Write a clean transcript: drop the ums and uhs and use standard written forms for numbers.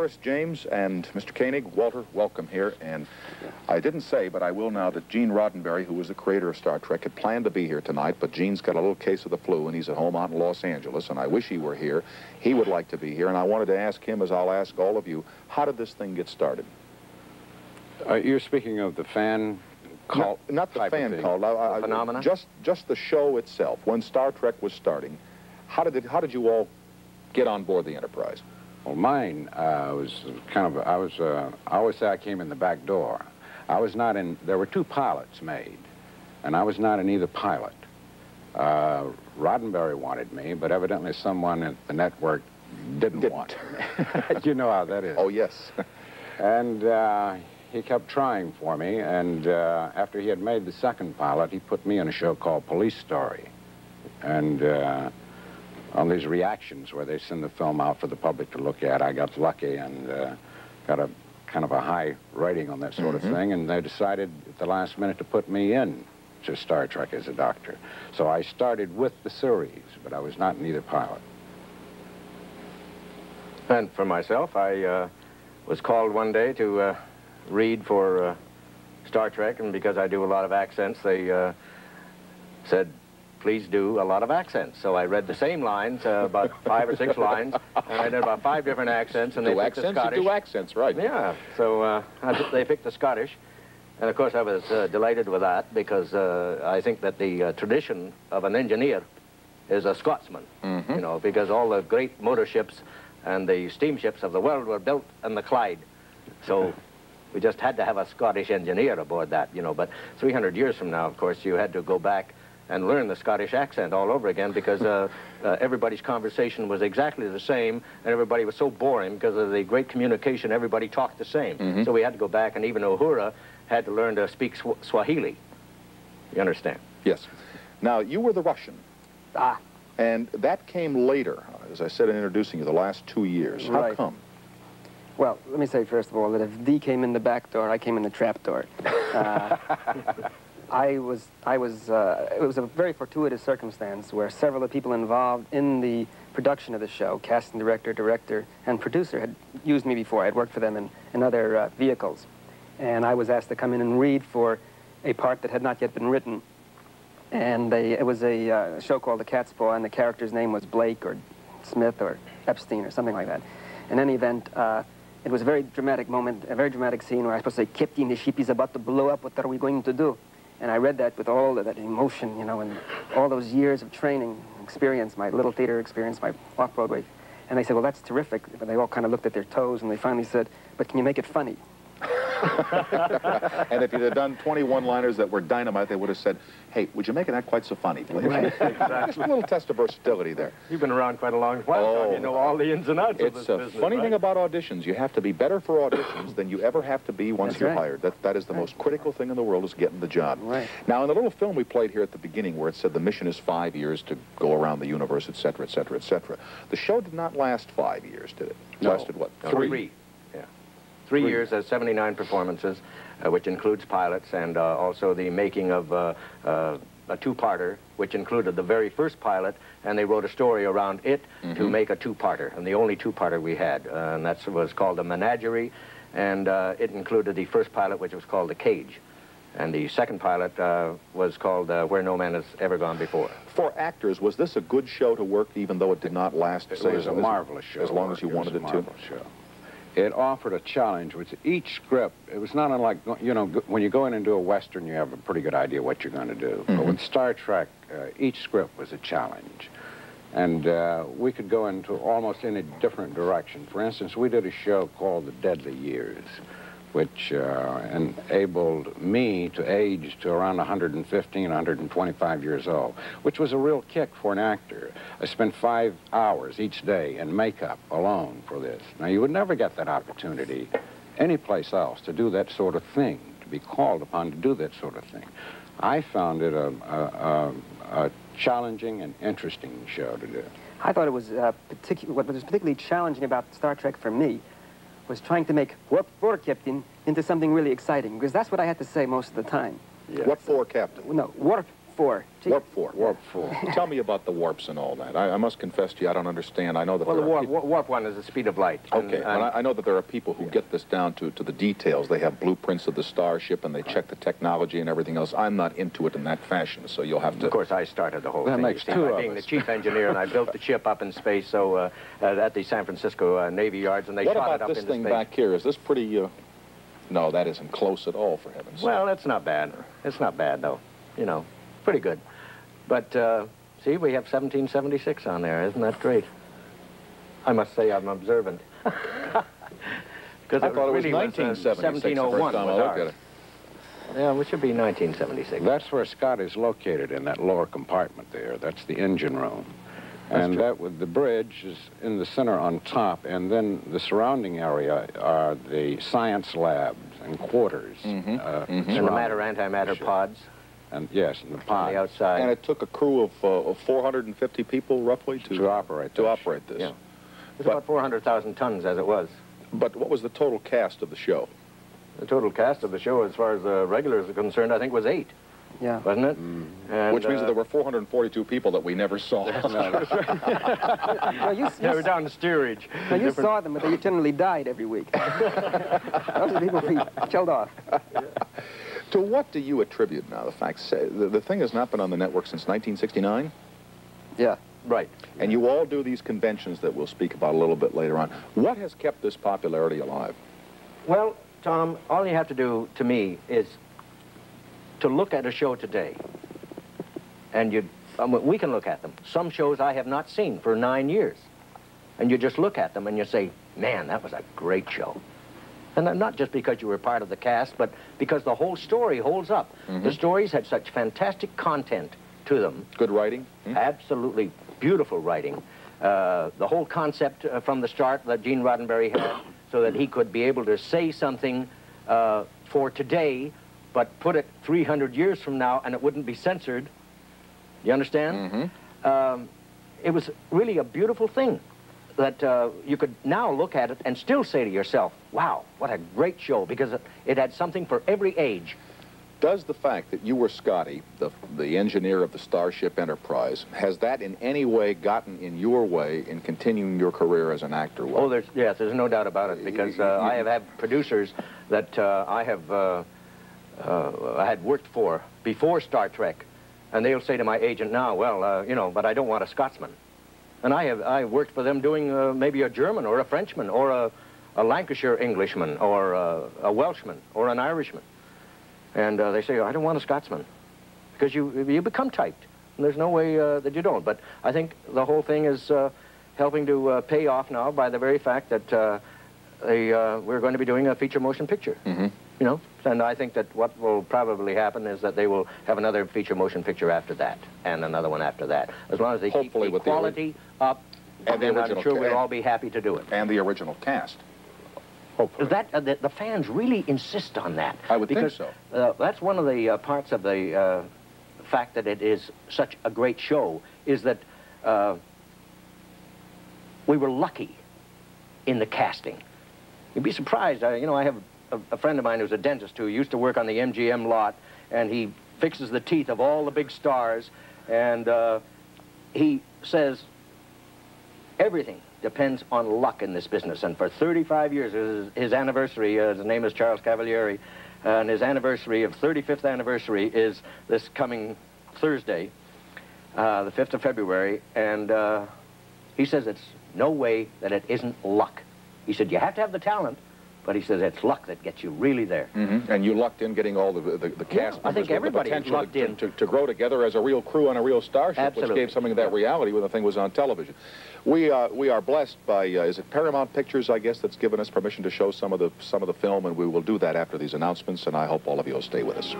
DeForest, James, and Mr. Koenig, Walter, welcome here. And I didn't say, but I will now, that Gene Roddenberry, who was the creator of Star Trek, had planned to be here tonight, but Gene's got a little case of the flu, and he's at home out in Los Angeles, and I wish he were here. He would like to be here, and I wanted to ask him, as I'll ask all of you, how did this thing get started? You're speaking of the fan cult? Not the fan cult. Phenomena? Just the show itself. When Star Trek was starting, how did you all get on board the Enterprise? Well, mine was kind of, I always say I came in the back door. I was not in, there were two pilots made, and I was not in either pilot. Roddenberry wanted me, but evidently someone at the network didn't want me. You know how that is. Oh, yes. And he kept trying for me, and after he had made the second pilot, he put me in a show called Police Story. And on these reactions where they send the film out for the public to look at, I got lucky and got a kind of a high rating on that sort of thing, and they decided at the last minute to put me in to Star Trek as a doctor. So I started with the series, but I was not in either pilot. And for myself, I was called one day to read for Star Trek, and because I do a lot of accents, they said, please do a lot of accents. So I read the same lines, about 5 or 6 lines, and I did about 5 different accents, and they picked the Scottish. You do accents, right. Yeah, so they picked the Scottish, and of course I was delighted with that, because I think that the tradition of an engineer is a Scotsman, you know, because all the great motor ships and the steamships of the world were built in the Clyde. So we just had to have a Scottish engineer aboard that, you know, but 300 years from now, of course, you had to go back and learn the Scottish accent all over again, because everybody's conversation was exactly the same, and everybody was so boring because of the great communication. Everybody talked the same. So we had to go back, and even Uhura had to learn to speak Swahili. You understand? Yes. Now, you were the Russian. And that came later, as I said in introducing you, the last 2 years. How come? Well, let me say, first of all, that if D came in the back door, I came in the trap door. It was a very fortuitous circumstance where several of the people involved in the production of the show, casting director, and producer, had used me before. I had worked for them in other vehicles. And I was asked to come in and read for a part that had not yet been written. And it was a show called The Cat's Paw, and the character's name was Blake or Smith or Epstein or something like that. In any event, it was a very dramatic moment, a very dramatic scene where I was supposed to say, Captain, the ship is about to blow up, what are we going to do? And I read that with all of that emotion, you know, and all those years of training, experience, my little theater experience, my off-Broadway. And they said, well, that's terrific. But they all kind of looked at their toes, and they finally said, but can you make it funny? And if you'd have done 21-liners that were dynamite, they would have said, hey, would you make it not quite so funny, please? Right. Exactly. Just a little test of versatility there. You've been around quite a long while, Tom. You know all the ins and outs of this business. It's a funny thing about auditions. You have to be better for auditions than you ever have to be once you're hired. That is the most critical thing in the world, is getting the job. Right. Now, in the little film we played here at the beginning where it said the mission is 5 years to go around the universe, et cetera, et cetera, et cetera, the show did not last 5 years, did it? It lasted, what, 3? Yeah. 3 years as 79 performances, which includes pilots, and also the making of a two-parter, which included the very first pilot, and they wrote a story around it to make a two-parter, and the only two-parter we had, and that was called The Menagerie, and it included the first pilot, which was called The Cage, and the second pilot was called Where No Man Has Ever Gone Before. For actors, was this a good show to work, even though it did not last? It was a marvelous show. As long as you wanted it to? Show. It offered a challenge, which each script, it was not unlike, you know, when you go in and do a Western, you have a pretty good idea what you're going to do. But with Star Trek, each script was a challenge. And we could go into almost any different direction. For instance, we did a show called The Deadly Years, which enabled me to age to around 115, 125 years old, which was a real kick for an actor. I spent 5 hours each day in makeup alone for this. Now, you would never get that opportunity anyplace else to do that sort of thing, to be called upon to do that sort of thing. I found it a challenging and interesting show to do. I thought it was what was particularly challenging about Star Trek for me was trying to make "What for, Captain" into something really exciting, because that's what I had to say most of the time. Yes. What for, Captain? No, "What 4. Warp 4. Warp 4. Tell me about the warps and all that. I must confess to you, I don't understand. I know that Well, there the are warp 1 is the speed of light. Okay, and I know that there are people who get this down to the details. They have blueprints of the starship, and they check the technology and everything else. I'm not into it in that fashion, so you'll have to... Of course, I started the whole thing. That makes you see, two by of being us. the chief engineer, and I built the ship up in space, so at the San Francisco Navy Yards, and they What shot it about up this into thing space. back here? Is this pretty... No, that isn't close at all, for heaven's sake. Well, that's not bad. It's not bad, though. You know, pretty good. But, see, we have 1776 on there. Isn't that great? I must say I'm observant. I thought it was really 1976 the first 1701 time I was looked at ours. it. Yeah, it should be 1976. That's where Scott is located, in that lower compartment there. That's the engine room. And that with the bridge is in the center on top, and then the surrounding area are the science labs and quarters. And the matter-antimatter pods And yes, and the on pod. the outside. And it took a crew of 450 people, roughly, to operate to that operate this. Yeah. It's about 400,000 tons as it was. But what was the total cast of the show? The total cast of the show, as far as the regulars are concerned, I think was 8. Yeah. Wasn't it? And, Which means that there were 442 people that we never saw. No, They were down the steerage. no, you saw them, but they generally died every week. Those are the people we killed off. To what do you attribute now the fact? The thing has not been on the network since 1969? Yeah. Right. And you all do these conventions that we'll speak about a little bit later on. What has kept this popularity alive? Well, Tom, all you have to do, to me, is to look at a show today. And we can look at them. Some shows I have not seen for 9 years. And you just look at them and you say, man, that was a great show. And not just because you were part of the cast, but because the whole story holds up. The stories had such fantastic content to them. Good writing? Absolutely beautiful writing. The whole concept from the start that Gene Roddenberry had, so that he could be able to say something for today, but put it 300 years from now and it wouldn't be censored. You understand? It was really a beautiful thing that you could now look at it and still say to yourself, wow, what a great show, because it had something for every age. Does the fact that you were Scotty, the engineer of the Starship Enterprise, has that in any way gotten in your way in continuing your career as an actor? Oh, there's no doubt about it, because I have had producers that I had worked for before Star Trek, and they'll say to my agent now, well, you know, but I don't want a Scotsman. And I worked for them doing maybe a German or a Frenchman or a Lancashire Englishman or a Welshman or an Irishman. And they say, I don't want a Scotsman, because you become typed. And there's no way that you don't. But I think the whole thing is helping to pay off now by the very fact that we're going to be doing a feature motion picture. You know, and I think that what will probably happen is that they will have another feature motion picture after that, and another one after that. As long as they keep the quality up, and then I'm sure we'll all be happy to do it. And the original cast. Hopefully. The fans really insist on that. I would think so. That's one of the parts of the fact that it is such a great show, is that we were lucky in the casting. You'd be surprised. You know, I have a friend of mine who's a dentist who used to work on the MGM lot, and he fixes the teeth of all the big stars, and he says everything depends on luck in this business. And for 35 years, his anniversary, his name is Charles Cavalieri, and his anniversary of 35th anniversary is this coming Thursday, the 5th of February, and he says it's no way that it isn't luck. He said, you have to have the talent, but he says it's luck that gets you really there. And you lucked in getting all the cast members. I think everybody with the lucked in. To grow together as a real crew on a real starship, which gave something of that reality when the thing was on television. We are blessed by, is it Paramount Pictures, I guess, that's given us permission to show some of the film, and we will do that after these announcements, and I hope all of you will stay with us.